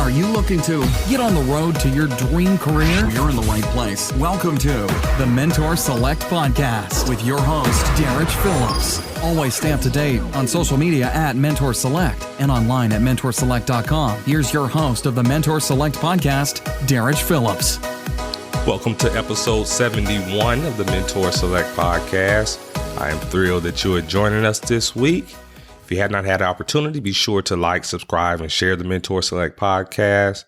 Are you looking to get on the road to your dream career? You're in the right place. Welcome to the Mentor Select Podcast with your host, Derek Phillips. Always stay up to date on social media at Mentor Select and online at mentorselect.com. Here's your host of the Mentor Select Podcast, Derek Phillips. Welcome to episode 71 of the Mentor Select Podcast. I am thrilled that you are joining us this week. If you have not had the opportunity, be sure to like, subscribe, and share the Mentor Select Podcast.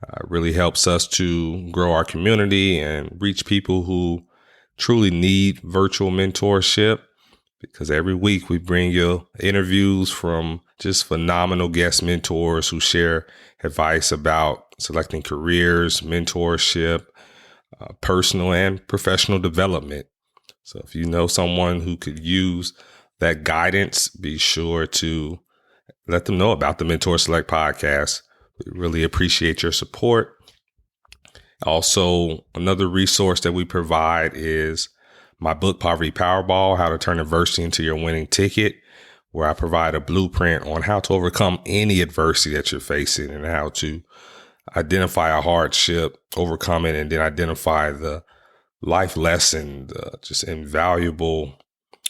It really helps us to grow our community and reach people who truly need virtual mentorship, because every week we bring you interviews from just phenomenal guest mentors who share advice about selecting careers, mentorship, personal and professional development. So if you know someone who could use that guidance, be sure to let them know about the Mentor Select Podcast. We really appreciate your support. Also, another resource that we provide is my book, Poverty Powerball, How to Turn Adversity into Your Winning Ticket, where I provide a blueprint on how to overcome any adversity that you're facing and how to identify a hardship, overcome it, and then identify the life lesson, just invaluable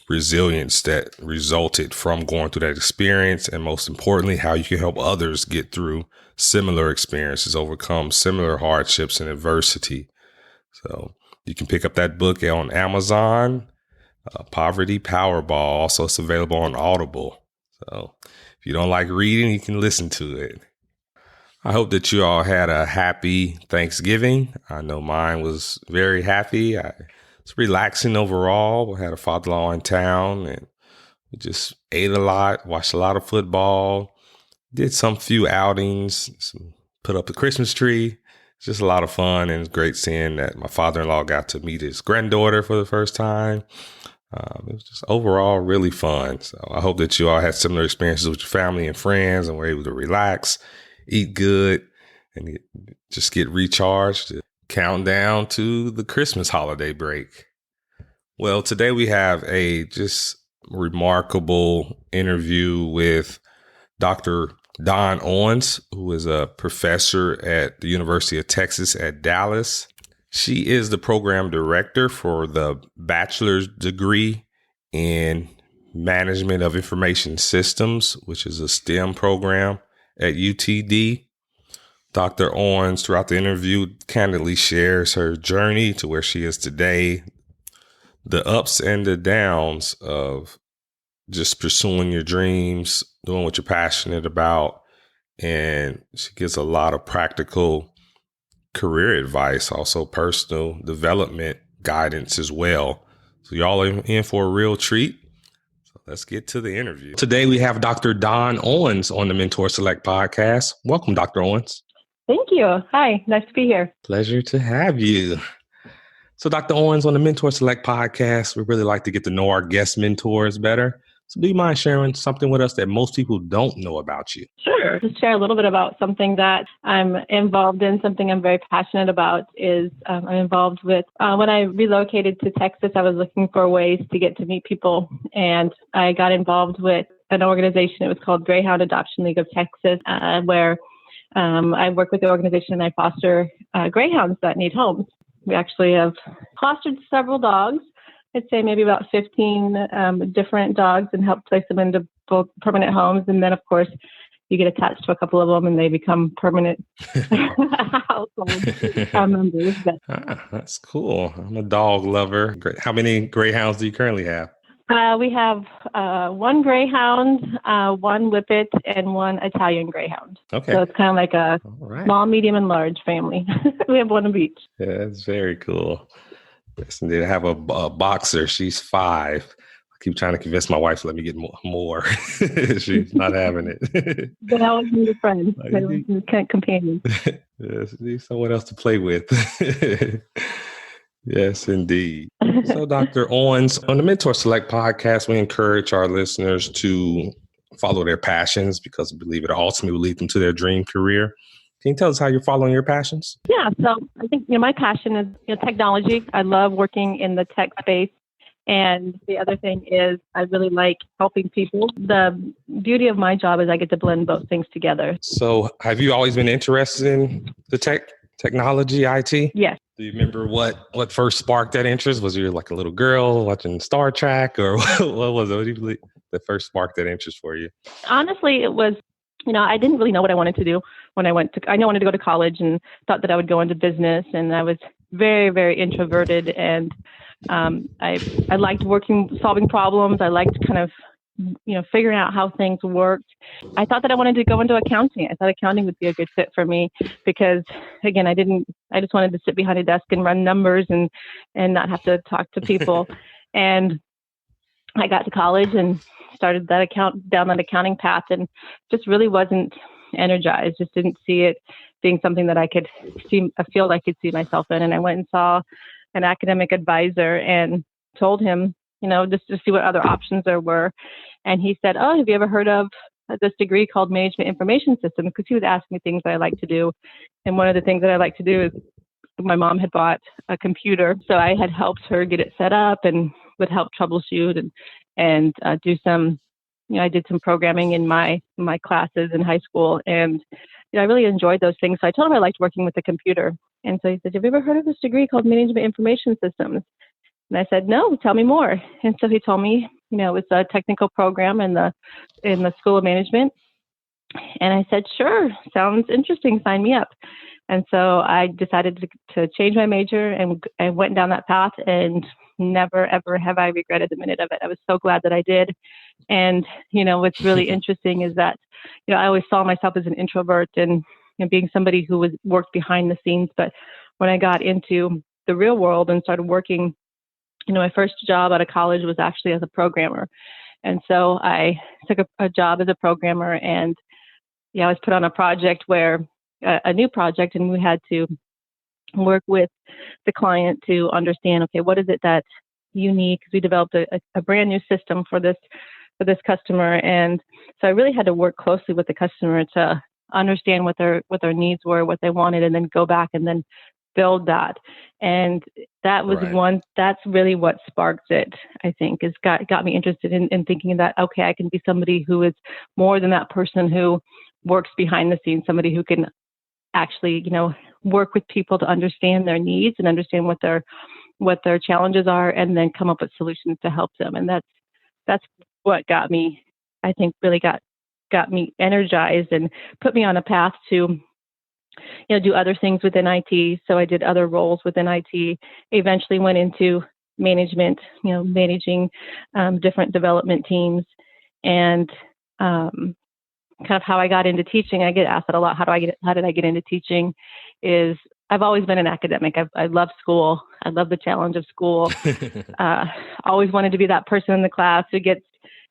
resilience that resulted from going through that experience. And most importantly, how you can help others get through similar experiences, overcome similar hardships and adversity. So you can pick up that book on Amazon, Poverty Powerball. Also, it's available on Audible. So if you don't like reading, you can listen to it. I hope that you all had a happy Thanksgiving. I know mine was very happy. It's relaxing overall. We had a father-in-law in town and we just ate a lot, watched a lot of football, did some few outings, put up the Christmas tree. It's just a lot of fun, and it's great seeing that my father-in-law got to meet his granddaughter for the first time. It was just overall really fun. So I hope that you all had similar experiences with your family and friends and were able to relax, eat good, and just get recharged. Count down to the Christmas holiday break. Well, today we have a just remarkable interview with Dr. Dawn Owens, who is a professor at the University of Texas at Dallas. She is the program director for the bachelor's degree in Management of Information Systems, which is a STEM program at UTD. Dr. Owens, throughout the interview, candidly shares her journey to where she is today, the ups and the downs of just pursuing your dreams, doing what you're passionate about. And she gives a lot of practical career advice, also personal development guidance as well. So y'all are in for a real treat. So let's get to the interview. Today we have Dr. Dawn Owens on the Mentor Select Podcast. Welcome, Dr. Owens. Thank you. Hi, nice to be here. Pleasure to have you. So Dr. Owens, on the Mentor Select Podcast, we really like to get to know our guest mentors better. So do you mind sharing something with us that most people don't know about you? Sure. Just share a little bit about something that I'm involved in, something I'm very passionate about is I'm involved with, when I relocated to Texas, I was looking for ways to get to meet people. And I got involved with an organization. It was called Greyhound Adoption League of Texas, where I work with the organization and I foster greyhounds that need homes. We actually have fostered several dogs. I'd say maybe about 15 different dogs, and help place them into both permanent homes. And then, of course, you get attached to a couple of them and they become permanent household members. That's cool. I'm a dog lover. Great. How many greyhounds do you currently have? We have one greyhound, one whippet, and one Italian greyhound. Okay. So it's kind of like a small, medium, and large family. We have one of each. Yeah, that's very cool. Yes, indeed. I have a boxer. She's 5. I keep trying to convince my wife to let me get more. She's not having it. But I always need a friend. I always need a companion. Yes, need someone else to play with. Yes, indeed. So, Dr. Owens, on the Mentor Select Podcast, we encourage our listeners to follow their passions because we believe it ultimately will lead them to their dream career. Can you tell us how you're following your passions? Yeah, so I think my passion is technology. I love working in the tech space. And the other thing is I really like helping people. The beauty of my job is I get to blend both things together. So have you always been interested in the technology, IT? Yes. Do you remember what first sparked that interest? Was you like a little girl watching Star Trek, or what was it? What do you believe that first sparked that interest for you? Honestly, it was, I didn't really know what I wanted to do when I wanted to go to college and thought that I would go into business. And I was very, very introverted, and I liked solving problems. I liked kind of, figuring out how things worked. I thought that I wanted to go into accounting. I thought accounting would be a good fit for me because, again, I just wanted to sit behind a desk and run numbers and not have to talk to people. And I got to college and started down that accounting path, and just really wasn't energized. Just didn't see it being something that I feel I could see myself in. And I went and saw an academic advisor and told him, just to see what other options there were. And he said, "Oh, have you ever heard of this degree called Management Information Systems?" Because he was asking me things that I like to do. And one of the things that I like to do is my mom had bought a computer. So I had helped her get it set up and would help troubleshoot and do some, I did some programming in my classes in high school. And, I really enjoyed those things. So I told him I liked working with the computer. And so he said, "Have you ever heard of this degree called Management Information Systems?" And I said, "No, tell me more." And so he told me, it's a technical program in the School of Management. And I said, "Sure, sounds interesting. Sign me up." And so I decided to change my major, and I went down that path, and never, ever have I regretted a minute of it. I was so glad that I did. And, what's really interesting is that, I always saw myself as an introvert and being somebody who worked behind the scenes. But when I got into the real world and started working, my first job out of college was actually as a programmer. And so I took a job as a programmer, and I was put on a project a new project, and we had to work with the client to understand, okay, what is it that you need? Because we developed a brand new system for this customer. And so I really had to work closely with the customer to understand what their needs were, what they wanted, and then go back and then build that. And that was that's really what sparked it, I think, is got me interested in thinking that, okay, I can be somebody who is more than that person who works behind the scenes, somebody who can actually, work with people to understand their needs and understand what their challenges are, and then come up with solutions to help them. And that's what got me, I think, really got me energized and put me on a path to, do other things within IT. So I did other roles within IT, eventually went into management, managing different development teams. And kind of how I got into teaching, I get asked that a lot. How did I get into teaching? Is I've always been an academic. I love school. I love the challenge of school. Always wanted to be that person in the class who gets,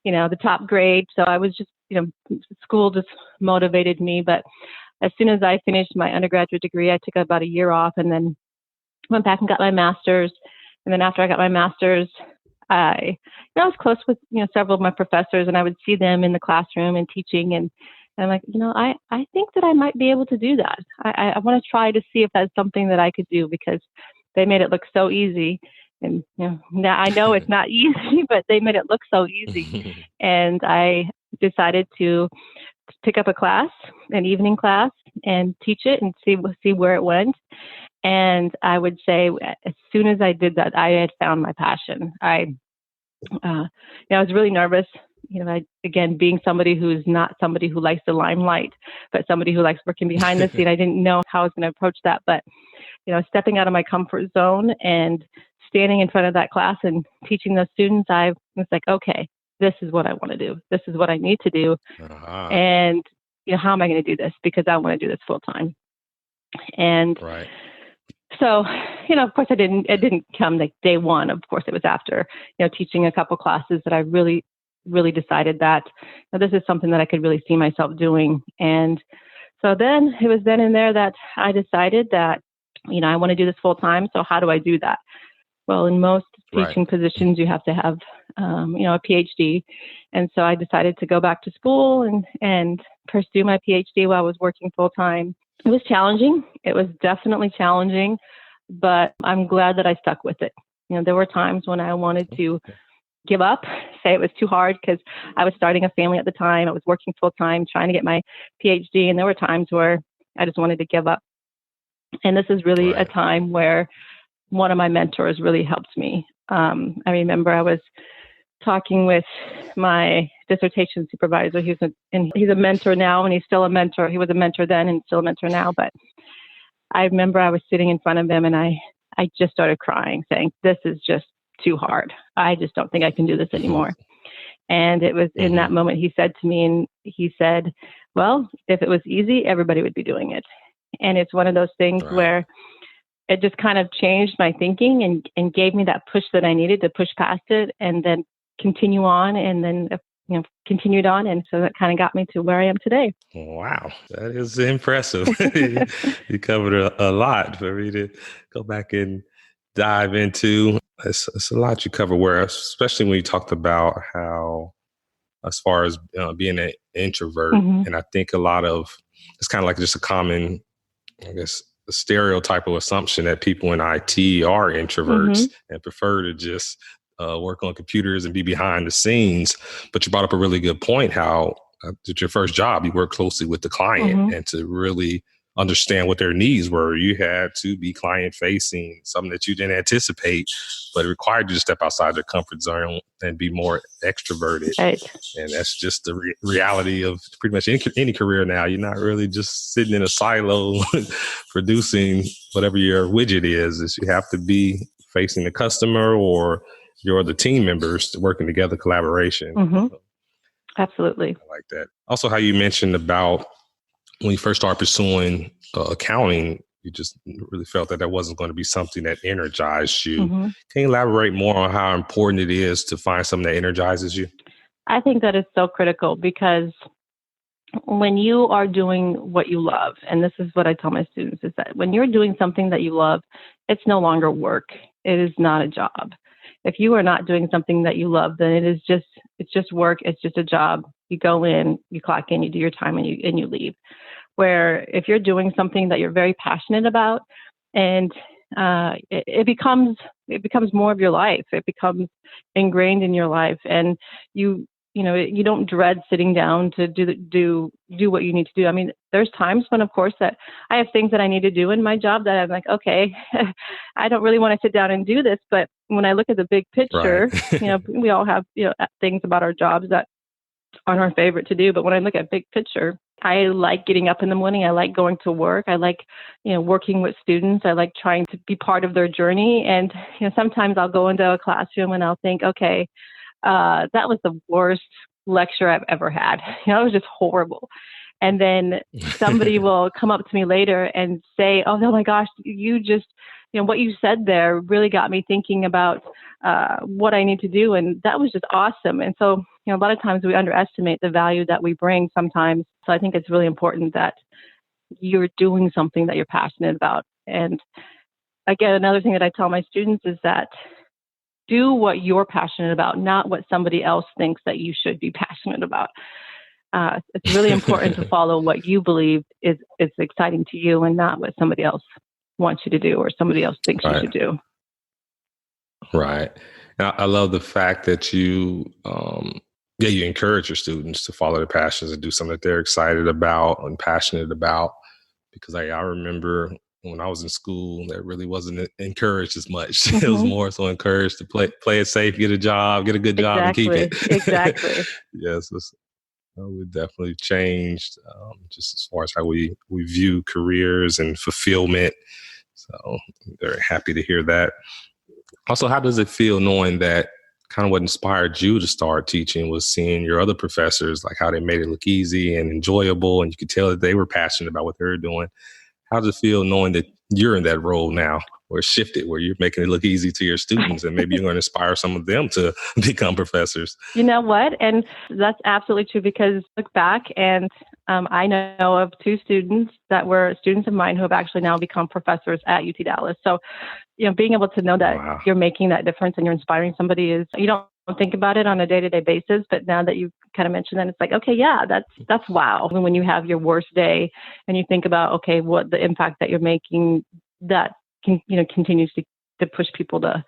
the top grade. So I was just, school just motivated me. But as soon as I finished my undergraduate degree, I took about a year off and then went back and got my master's. And then after I got my master's, I was close with, several of my professors, and I would see them in the classroom and teaching. And I'm like, I think that I might be able to do that. I want to try to see if that's something that I could do, because they made it look so easy. And, now I know it's not easy, but they made it look so easy. And I decided to pick up a class, an evening class, and teach it and see where it went. And I would say as soon as I did that, I had found my passion. I was really nervous, again, being somebody who's not somebody who likes the limelight, but somebody who likes working behind the scene. I didn't know how I was going to approach that, but, stepping out of my comfort zone and standing in front of that class and teaching those students, I was like, okay, this is what I want to do. This is what I need to do. Uh-huh. And, how am I going to do this? Because I want to do this full time. And so, of course, it didn't come like day one. Of course, it was after, teaching a couple classes that I really, really decided that this is something that I could really see myself doing. And so then it was then and there that I decided that, I want to do this full time. So how do I do that? Well, in most teaching positions, you have to have, a PhD. And so I decided to go back to school and pursue my PhD while I was working full time. It was challenging. It was definitely challenging, but I'm glad that I stuck with it. There were times when I wanted to give up, say it was too hard because I was starting a family at the time. I was working full time, trying to get my PhD. And there were times where I just wanted to give up. And this is really a time where one of my mentors really helped me. I remember I was talking with my dissertation supervisor. He's a mentor now, and he's still a mentor. He was a mentor then and still a mentor now. But I remember I was sitting in front of him, and I just started crying, saying, "This is just too hard. I just don't think I can do this anymore." And it was in that moment he said to me, and he said, "Well, if it was easy, everybody would be doing it." And it's one of those things where it just kind of changed my thinking and gave me that push that I needed to push past it and then continue on, and then continued on. And so that kind of got me to where I am today. Wow, that is impressive. You covered a lot for me to go back and dive into. It's a lot you cover, where especially when you talked about how, as far as being an introvert, and I think a lot of, it's kind of like just a common, I guess, a stereotypical assumption that people in IT are introverts and prefer to just work on computers and be behind the scenes. But you brought up a really good point, how at your first job, you work closely with the client, and to really understand what their needs were, you had to be client facing, something that you didn't anticipate, but it required you to step outside their comfort zone and be more extroverted. Right. And that's just the reality of pretty much any career now. You're not really just sitting in a silo producing whatever your widget is you have to be facing the customer or your other team members working together, collaboration. Absolutely. I like that. Also, how you mentioned about when you first started pursuing accounting, you just really felt that wasn't going to be something that energized you. Can you elaborate more on how important it is to find something that energizes you? I think that is so critical, because when you are doing what you love, and this is what I tell my students, is that when you're doing something that you love, it's no longer work. It is not a job. If you are not doing something that you love, then it's just work. It's just a job. You go in, you clock in, you do your time, and you leave. Where if you're doing something that you're very passionate about, and it becomes more of your life. It becomes ingrained in your life, and you don't dread sitting down to do what you need to do. I mean, there's times when, of course, that I have things that I need to do in my job that I'm like, okay, I don't really want to sit down and do this. But when I look at the big picture, we all have things about our jobs that aren't our favorite to do. But when I look at big picture, I like getting up in the morning. I like going to work. I like, working with students. I like trying to be part of their journey. And, sometimes I'll go into a classroom and I'll think, okay, that was the worst lecture I've ever had. It was just horrible. And then somebody will come up to me later and say, oh my gosh, you just, what you said there really got me thinking about what I need to do. And that was just awesome. And so, a lot of times we underestimate the value that we bring sometimes. So I think it's really important that you're doing something that you're passionate about. And again, another thing that I tell my students is that do what you're passionate about, not what somebody else thinks that you should be passionate about. It's really important to follow what you believe is exciting to you, and not what somebody else wants you to do or somebody else thinks you should do. Right. And I love the fact that you encourage your students to follow their passions and do something that they're excited about and passionate about. Because I remember when I was in school, that really wasn't encouraged as much. It was more so encouraged to play it safe, get a job, get a good job, and keep it. Exactly. Yes, we definitely changed just as far as how we view careers and fulfillment. So I'm very happy to hear that. Also, how does it feel knowing that kind of what inspired you to start teaching was seeing your other professors, like how they made it look easy and enjoyable, and you could tell that they were passionate about what they were doing? How does it feel knowing that you're in that role now, or it's shifted, where you're making it look easy to your students, and maybe you're going to inspire some of them to become professors? You know what? And that's absolutely true, because look back, and I know of 2 students that were students of mine who have actually now become professors at UT Dallas. So, being able to know that you're making that difference and you're inspiring somebody is, you don't think about it on a day-to-day basis, but now that you kind of mentioned that, it's like, okay, yeah, that's wow. When you have your worst day and you think about, okay, what the impact that you're making, that continues to to push people to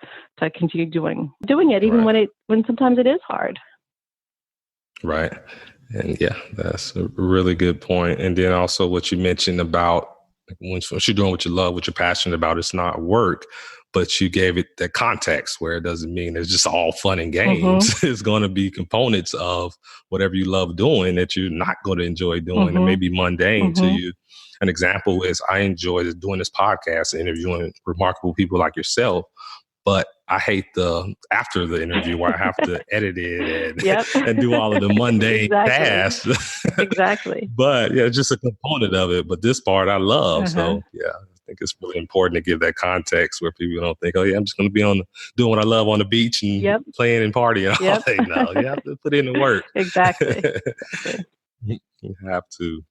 continue doing it, even when sometimes it is hard. Right. And yeah, that's a really good point. And then also what you mentioned about once you're doing what you love, what you're passionate about, it's not work, but you gave it that context where it doesn't mean it's just all fun and games. It's going to be components of whatever you love doing that you're not going to enjoy doing and maybe mundane to you. An example is I enjoy doing this podcast, interviewing remarkable people like yourself. But I hate after the interview where I have to edit it and do all of the mundane tasks. Exactly. But yeah, it's just a component of it. But this part I love. So yeah, I think it's really important to give that context where people don't think, oh yeah, I'm just going to be doing what I love on the beach and playing and partying all day. No, you have to put in the work. Exactly. You have to.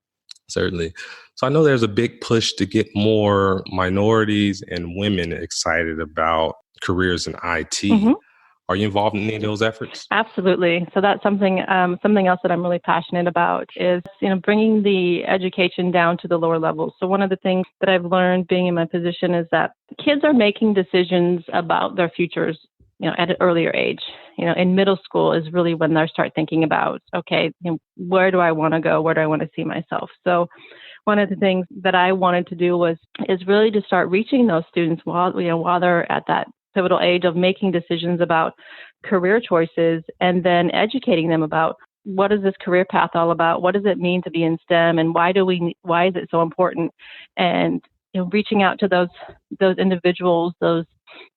Certainly. So I know there's a big push to get more minorities and women excited about careers in IT. Are you involved in any of those efforts? Absolutely. So that's something else that I'm really passionate about is, bringing the education down to the lower levels. So one of the things that I've learned being in my position is that kids are making decisions about their futures, at an earlier age. In middle school is really when they start thinking about, okay, where do I want to go? Where do I want to see myself? So one of the things that I wanted to do is really to start reaching those students while they're at that pivotal age of making decisions about career choices, and then educating them about what is this career path all about? What does it mean to be in STEM, and why is it so important? And reaching out to those individuals, those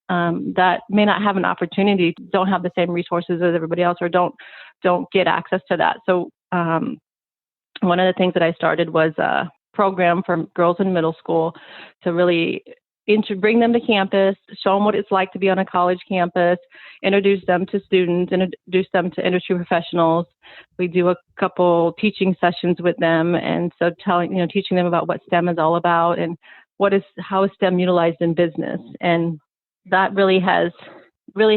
that may not have an opportunity, don't have the same resources as everybody else, or don't get access to that. So one of the things that I started was a program for girls in middle school to really bring them to campus, show them what it's like to be on a college campus, introduce them to students, introduce them to industry professionals. We do a couple teaching sessions with them, and so teaching them about what STEM is all about and how is STEM utilized in business. And that really has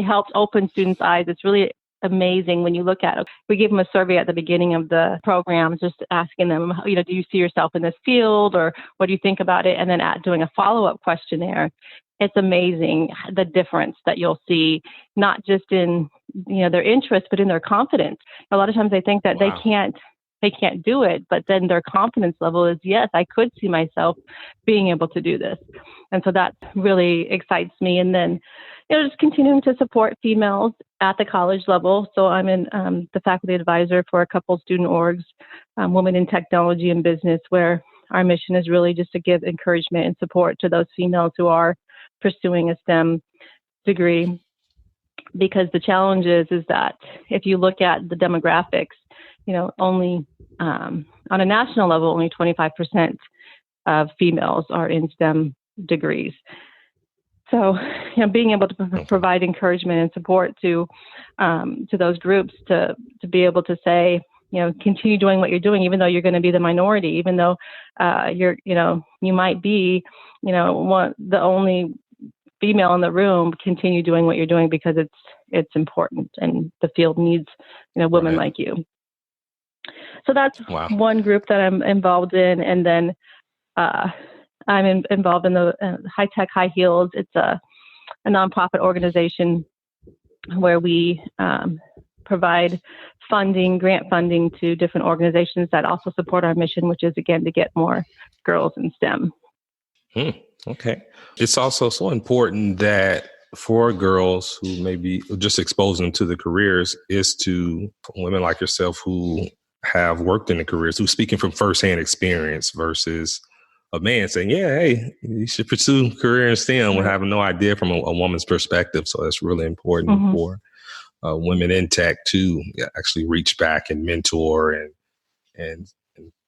helped open students' eyes. It's really amazing when you look at it. We gave them a survey at the beginning of the program, just asking them, do you see yourself in this field, or what do you think about it? And then doing a follow-up questionnaire. It's amazing the difference that you'll see, not just in their interest, but in their confidence. A lot of times they think that they can't do it, but then their confidence level is, yes, I could see myself being able to do this. And so that really excites me. And then, just continuing to support females at the college level. So I'm in the faculty advisor for a couple student orgs, Women in Technology and Business, where our mission is really just to give encouragement and support to those females who are pursuing a STEM degree. Because the challenge is that if you look at the demographics, only on a national level, only 25% of females are in STEM degrees. So, being able to provide encouragement and support to those groups to be able to say, continue doing what you're doing, even though you're going to be the minority, even though you might be, the only female in the room, continue doing what you're doing because it's important and the field needs, women like you. So that's one group that I'm involved in. And then I'm involved in the High Tech High Heels. It's a nonprofit organization where we provide grant funding to different organizations that also support our mission, which is, again, to get more girls in STEM. Okay. It's also so important that for girls who maybe just exposing them to the careers is to women like yourself who have worked in the careers, who's speaking from firsthand experience versus a man saying, yeah, hey, you should pursue a career in STEM when having no idea from a woman's perspective. So that's really important for women in tech to actually reach back and mentor and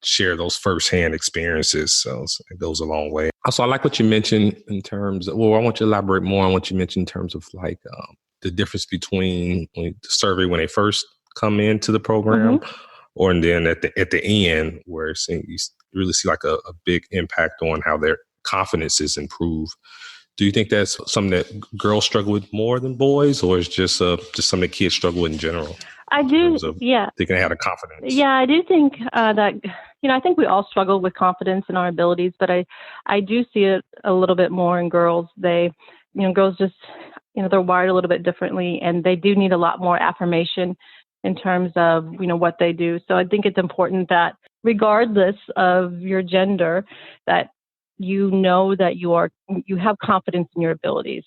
share those firsthand experiences. So it goes a long way. Also, I like what you mentioned in terms of, I want you to elaborate more on what you mentioned in terms of like the difference between the survey when they first come into the program or then at the end where you really see like a big impact on how their confidence is improved. Do you think that's something that girls struggle with more than boys, or is just something that kids struggle with in general? I do, Thinking they have the confidence. Yeah, I do think that, I think we all struggle with confidence in our abilities, but I do see it a little bit more in girls. They girls just, they're wired a little bit differently, and they do need a lot more affirmation in terms of, what they do. So I think it's important that regardless of your gender, that that you have confidence in your abilities.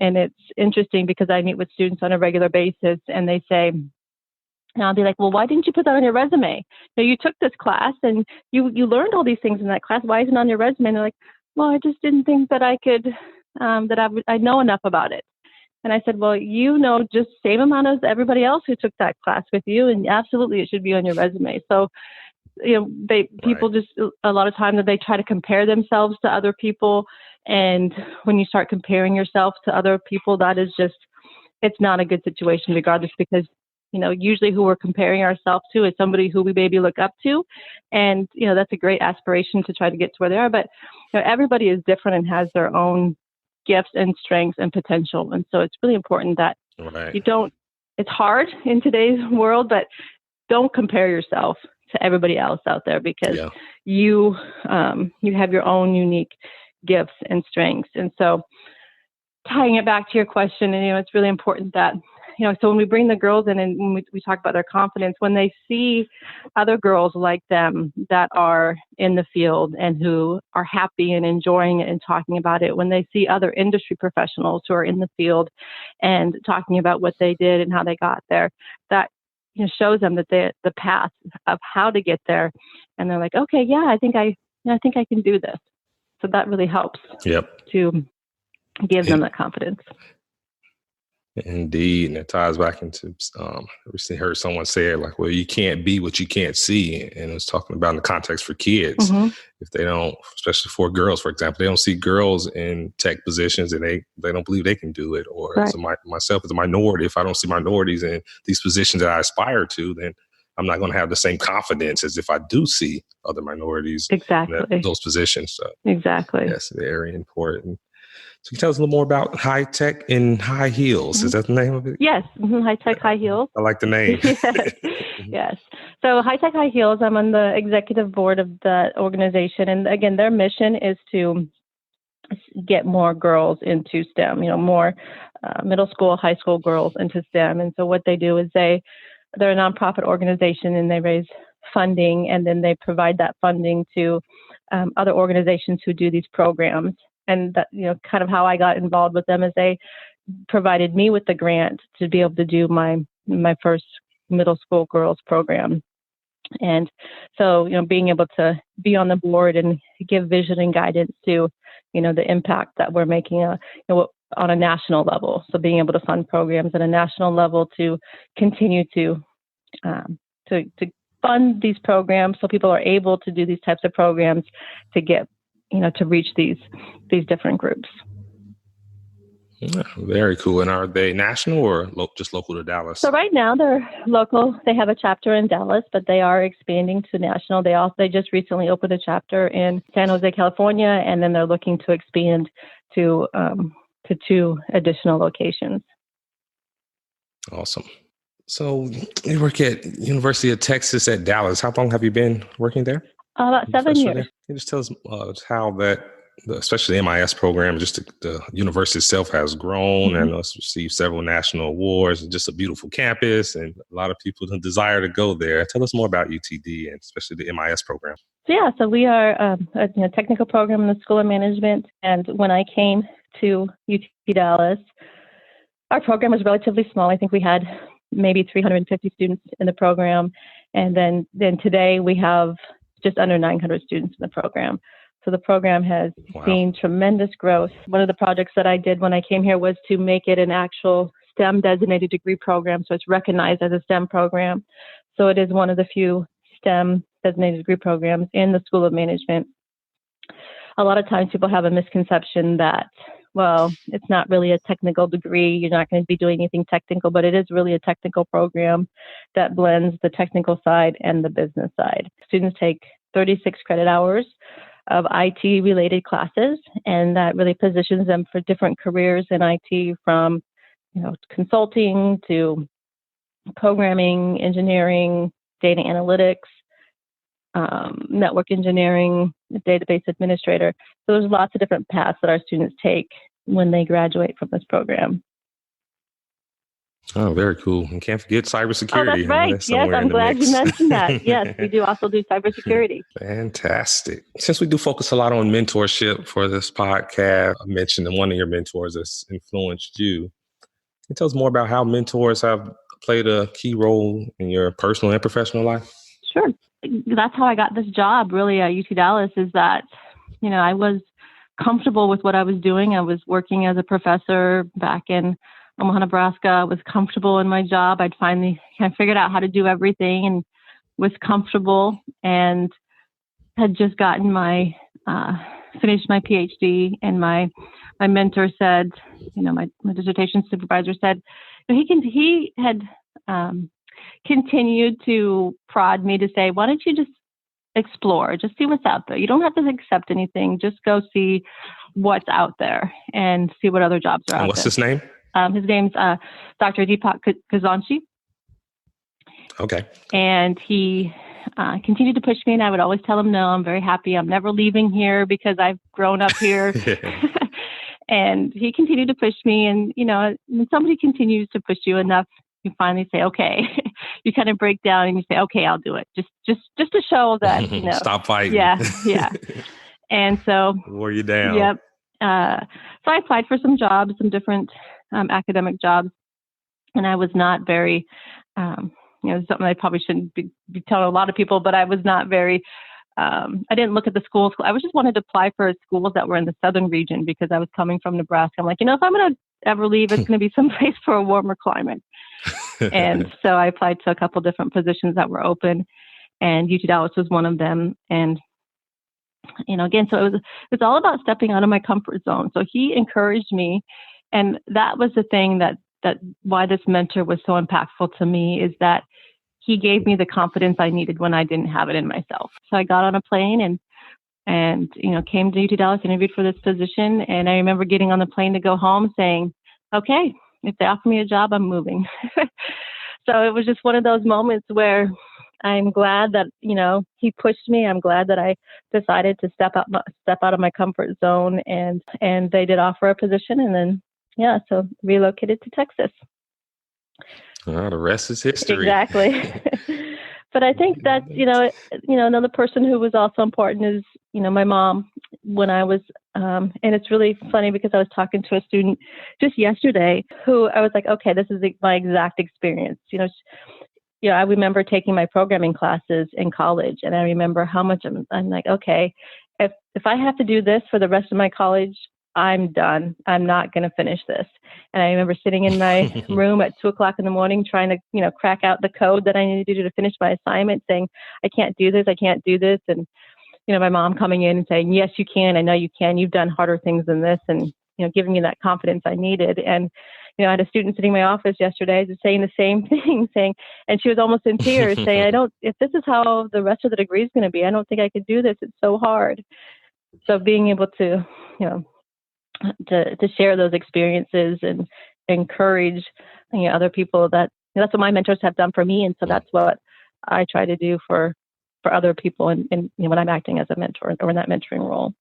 And it's interesting because I meet with students on a regular basis, and they say, and I'll be like, well, why didn't you put that on your resume? You took this class and you learned all these things in that class. Why isn't it on your resume? And they're like, well, I just didn't think that I could, I know enough about it. And I said, well, just the same amount as everybody else who took that class with you, and absolutely it should be on your resume. So, people just, a lot of times that they try to compare themselves to other people. And when you start comparing yourself to other people, that is just, it's not a good situation regardless, because usually who we're comparing ourselves to is somebody who we maybe look up to. And, that's a great aspiration to try to get to where they are. But everybody is different and has their own gifts and strengths and potential. And so it's really important that it's hard in today's world, but don't compare yourself to everybody else out there, because you have your own unique gifts and strengths. And so tying it back to your question, and, it's really important that, so when we bring the girls in and when we talk about their confidence, when they see other girls like them that are in the field and who are happy and enjoying it and talking about it, when they see other industry professionals who are in the field and talking about what they did and how they got there, that shows them that the path of how to get there, and they're like, okay, yeah, I think I can do this. So that really helps to give them that confidence. Indeed. And it ties back into, I recently heard someone say it like, well, you can't be what you can't see. And it was talking about in the context for kids. Mm-hmm. If they don't, especially for girls, for example, they don't see girls in tech positions and they don't believe they can do it. Or Right. myself as a minority, if I don't see minorities in these positions that I aspire to, then I'm not going to have the same confidence as if I do see other minorities in those positions. So exactly. Yes, very important. So can you tell us a little more about High Tech in High Heels? Mm-hmm. Is that the name of it? Yes. Mm-hmm. High Tech High Heels. I like the name. Yes. So High Tech High Heels, I'm on the executive board of that organization. And again, their mission is to get more girls into STEM, more middle school, high school girls into STEM. And so what they do is they're a nonprofit organization, and they raise funding, and then they provide that funding to other organizations who do these programs. And that, kind of how I got involved with them is they provided me with the grant to be able to do my first middle school girls program. And so, being able to be on the board and give vision and guidance to, the impact that we're making on a national level. So being able to fund programs at a national level to continue to fund these programs so people are able to do these types of programs to get, to reach these different groups. Yeah, very cool. And are they national or just local to Dallas? So right now they're local. They have a chapter in Dallas, but they are expanding to national. They just recently opened a chapter in San Jose, California, and then they're looking to expand to 2 additional locations. Awesome. So you work at University of Texas at Dallas. How long have you been working there? About 7 years. Can you just tell us how that, especially the MIS program, just the university itself has grown and it's received several national awards, and just a beautiful campus, and a lot of people desire to go there. Tell us more about UTD and especially the MIS program. So we are a technical program in the School of Management. And when I came to UT Dallas, our program was relatively small. I think we had maybe 350 students in the program. And then today we have just under 900 students in the program. So the program has seen tremendous growth. One of the projects that I did when I came here was to make it an actual STEM designated degree program. So it's recognized as a STEM program. So it is one of the few STEM designated degree programs in the School of Management. A lot of times people have a misconception that, well, it's not really a technical degree. You're not going to be doing anything technical, but it is really a technical program that blends the technical side and the business side. Students take 36 credit hours of IT-related classes, and that really positions them for different careers in IT, from consulting to programming, engineering, data analytics, network engineering, database administrator. So there's lots of different paths that our students take, when they graduate from this program. Oh, very cool. And can't forget cybersecurity. Oh, that's right. Yes, I'm glad you mentioned that. Yes, we do also do cybersecurity. Fantastic. Since we do focus a lot on mentorship for this podcast, I mentioned that one of your mentors has influenced you. Can you tell us more about how mentors have played a key role in your personal and professional life? Sure. That's how I got this job really at UT Dallas, is that, I was comfortable with what I was doing. I was working as a professor back in Omaha, Nebraska. I was comfortable in my job. I'd finally figured out how to do everything and was comfortable, and had just gotten finished my PhD. And my mentor said, my dissertation supervisor said, he had continued to prod me to say, why don't you just explore, just see what's out there. You don't have to accept anything. Just go see what's out there and see what other jobs are out there. And what's his name? His name's Dr. Deepak Kazanchi. Okay. And he continued to push me, and I would always tell him, no, I'm very happy. I'm never leaving here because I've grown up here. And he continued to push me. And, when somebody continues to push you enough, you finally say, okay. You kind of break down and you say, okay, I'll do it. Just to show that, Stop fighting. Yeah. And so. Wore you down. Yep. So I applied for some jobs, some different academic jobs. And I was not very, something I probably shouldn't be telling a lot of people, but I was not very, I didn't look at the schools. I just wanted to apply for schools that were in the southern region because I was coming from Nebraska. I'm like, if I'm going to ever leave, it's going to be someplace for a warmer climate. And so I applied to a couple different positions that were open, and UT Dallas was one of them. And, again, so it was all about stepping out of my comfort zone. So he encouraged me. And that was the thing that why this mentor was so impactful to me, is that he gave me the confidence I needed when I didn't have it in myself. So I got on a plane and came to UT Dallas, interviewed for this position. And I remember getting on the plane to go home saying, okay, if they offer me a job, I'm moving. So it was just one of those moments where I'm glad that, he pushed me. I'm glad that I decided to step out of my comfort zone, and they did offer a position, and then, so relocated to Texas. The rest is history. Exactly. But I think that, another person who was also important is, my mom. When I was, and it's really funny because I was talking to a student just yesterday who I was like, okay, this is my exact experience. I remember taking my programming classes in college, and I remember how much I'm like, okay, if I have to do this for the rest of my college, I'm done. I'm not going to finish this. And I remember sitting in my room at 2:00 in the morning trying to, crack out the code that I needed to do to finish my assignment, saying, I can't do this. I can't do this. And, my mom coming in and saying, yes, you can. I know you can. You've done harder things than this. And, giving me that confidence I needed. And, I had a student sitting in my office yesterday just saying the same thing, and she was almost in tears saying, if this is how the rest of the degree is going to be, I don't think I could do this. It's so hard. So being able to, to share those experiences and encourage other people, that's what my mentors have done for me. And so that's what I try to do for other people and when I'm acting as a mentor or in that mentoring role.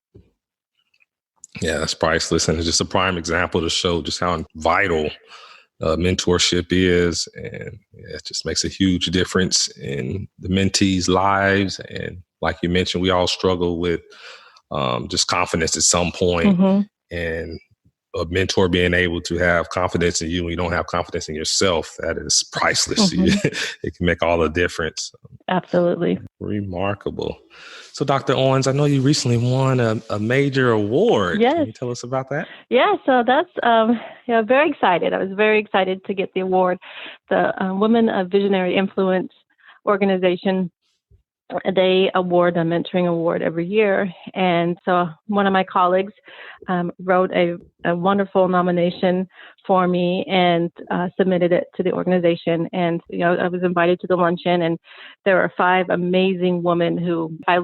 Yeah, that's priceless. And it's just a prime example to show just how vital mentorship is. And it just makes a huge difference in the mentees' lives. And like you mentioned, we all struggle with just confidence at some point. Mm-hmm. And a mentor being able to have confidence in you when you don't have confidence in yourself, that is priceless. Mm-hmm. It can make all the difference. Absolutely. Remarkable. So Dr. Owens, I know you recently won a major award. Yes. Can you tell us about that? Yeah, so that's very excited. I was very excited to get the award. The Women of Visionary Influence organization, they award a mentoring award every year. And so one of my colleagues wrote a wonderful nomination for me and submitted it to the organization. And, I was invited to the luncheon, and there were 5 amazing women who, if I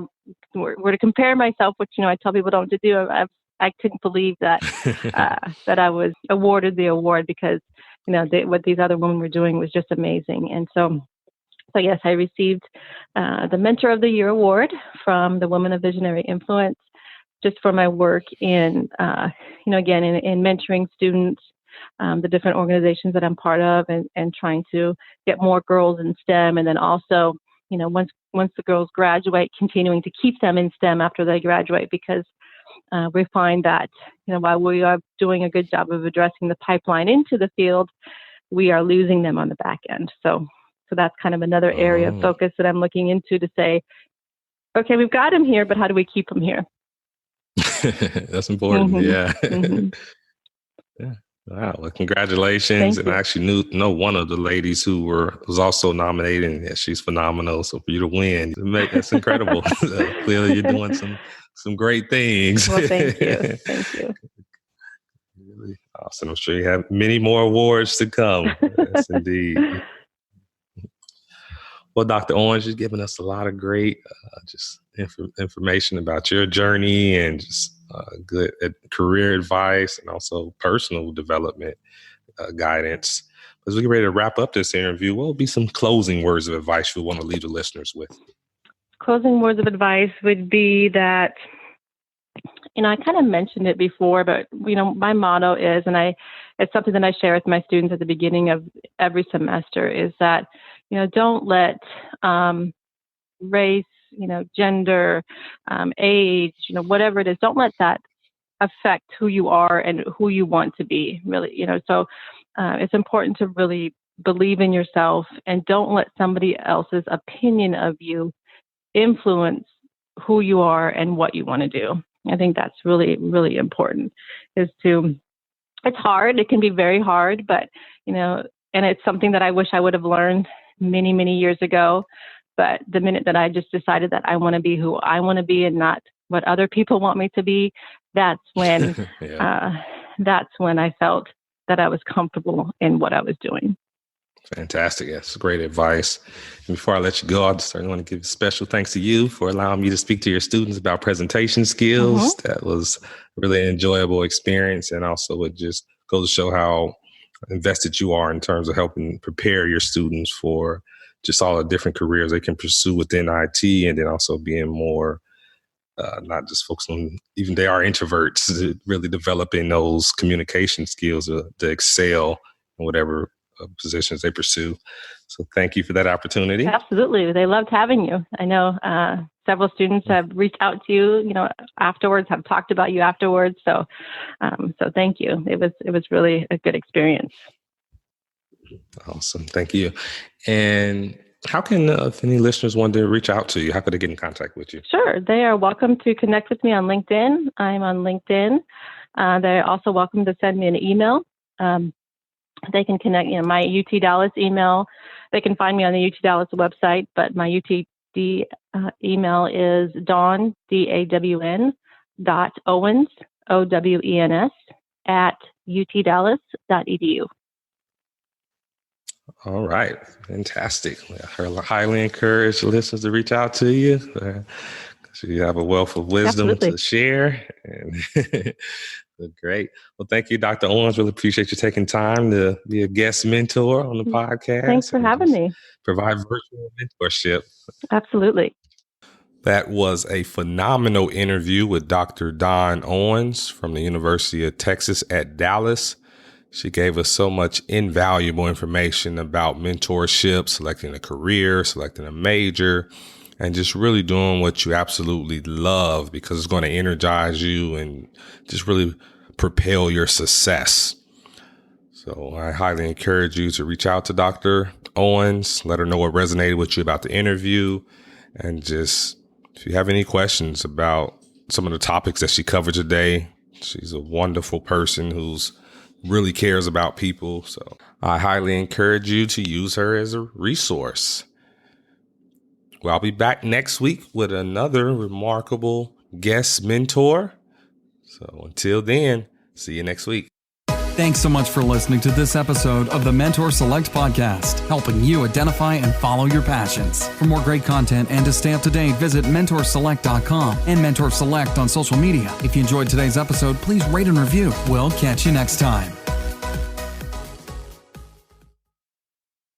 were to compare myself, which, I tell people don't to do, I couldn't believe that, that I was awarded the award because, what these other women were doing was just amazing. And so yes, I received the Mentor of the Year award from the Women of Visionary Influence just for my work in, again, in mentoring students, the different organizations that I'm part of, and trying to get more girls in STEM. And then also, once the girls graduate, continuing to keep them in STEM after they graduate, because we find that, while we are doing a good job of addressing the pipeline into the field, we are losing them on the back end. So that's kind of another area of focus that I'm looking into, to say, okay, we've got them here, but how do we keep them here? That's important. Mm-hmm. Yeah. Mm-hmm. Yeah. Wow. Well, congratulations. Thank and you. I actually know one of the ladies who was also nominated, and she's phenomenal. So for you to win, that's incredible. Clearly you're doing some great things. Well, thank you. Thank you. Really awesome. I'm sure you have many more awards to come. Yes, indeed. Well, Dr. Owens, you've given us a lot of great information about your journey, and just good career advice, and also personal development guidance. As we get ready to wrap up this interview, what would be some closing words of advice you want to leave the listeners with? Closing words of advice would be that, I kind of mentioned it before, but, my motto is, and it's something that I share with my students at the beginning of every semester, is that, don't let race, gender, age, whatever it is, don't let that affect who you are and who you want to be, really. So it's important to really believe in yourself, and don't let somebody else's opinion of you influence who you are and what you want to do. I think that's really, really important. It's hard. It can be very hard, but, and it's something that I wish I would have learned many, many years ago. But the minute that I just decided that I want to be who I want to be and not what other people want me to be, that's when, that's when I felt that I was comfortable in what I was doing. Fantastic. That's great advice. And before I let you go, I certainly want to give special thanks to you for allowing me to speak to your students about presentation skills. Mm-hmm. That was a really enjoyable experience. And also it just goes to show how invested you are in terms of helping prepare your students for just all the different careers they can pursue within IT, and then also being more, not just focused on, even they are introverts, really developing those communication skills to excel in whatever positions they pursue. So thank you for that opportunity. Absolutely. They loved having you. I know several students have reached out to you, afterwards, have talked about you afterwards. So thank you. It was really a good experience. Awesome. Thank you. And how can, if any listeners want to reach out to you, how could they get in contact with you? Sure. They are welcome to connect with me on LinkedIn. I'm on LinkedIn. They're also welcome to send me an email. They can connect, my UT Dallas email. They can find me on the UT Dallas website, but my UT email is Dawn, DAWN, .Owens, OWENS, @utdallas.edu. All right. Fantastic. I highly encourage listeners to reach out to you. You have a wealth of wisdom Absolutely. to share. And great. Well, thank you, Dr. Owens. Really appreciate you taking time to be a guest mentor on the podcast. Thanks for having me. Provide virtual mentorship. Absolutely. That was a phenomenal interview with Dr. Dawn Owens from the University of Texas at Dallas. She gave us so much invaluable information about mentorship, selecting a career, selecting a major, and just really doing what you absolutely love, because it's going to energize you and just really propel your success. So I highly encourage you to reach out to Dr. Owens, let her know what resonated with you about the interview, and just if you have any questions about some of the topics that she covered today, she's a wonderful person who's really cares about people. So I highly encourage you to use her as a resource. Well, I'll be back next week with another remarkable guest mentor. So until then, see you next week. Thanks so much for listening to this episode of the Mentor Select podcast, helping you identify and follow your passions. For more great content and to stay up to date, visit mentorselect.com and Mentor Select on social media. If you enjoyed today's episode, please rate and review. We'll catch you next time.